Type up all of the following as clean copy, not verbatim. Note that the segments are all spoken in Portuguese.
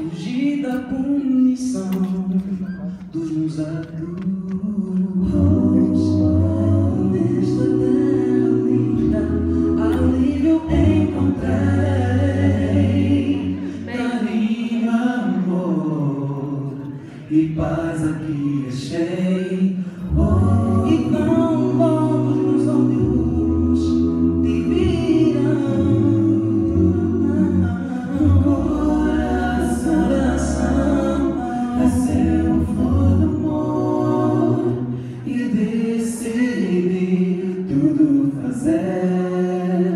Fugir da punição dos meus atos. Nesta terra linda, alívio encontrei. Carinho, amor e paz aqui achei. E não logo os meus olhos te virão. Coração recebe flor do amor e decidi tudo fazer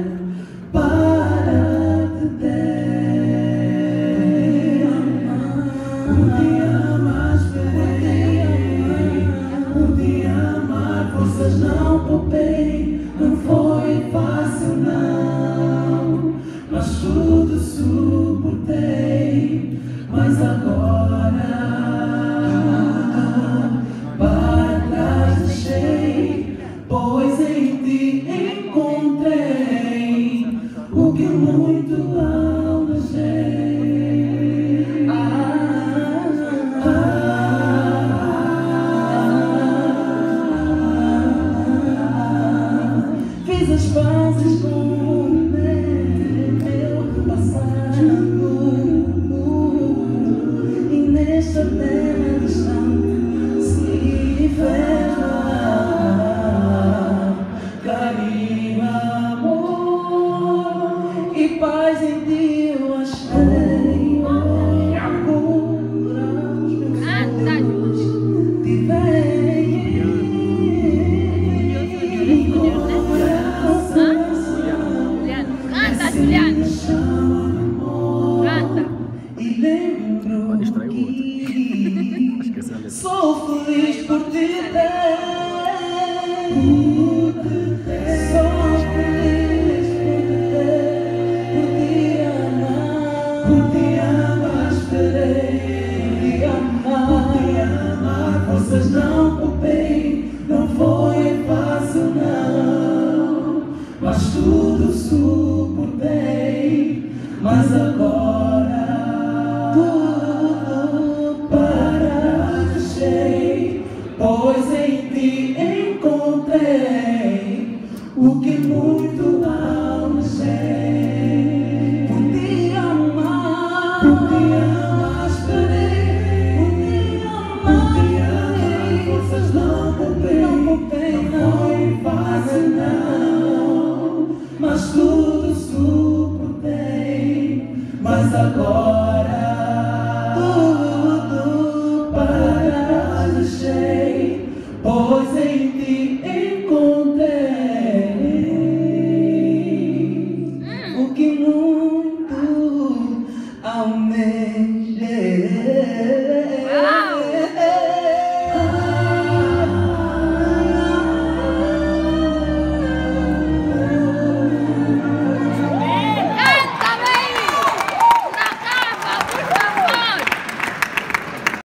para te ter. O dia mais esperei, o dia mais forças não poupei. Não foi fácil não, mas tudo suportei. Mas agora para trás deixei, pois em ti encontrei o que muito almejei. Fiz as pazes com o meu passado. Nesta terra distante se fez carinho, amor e paz em ti eu achei. Cura os meus olhos te veio. Canta, Juliana! Canta! E lembro que sou feliz por te ter.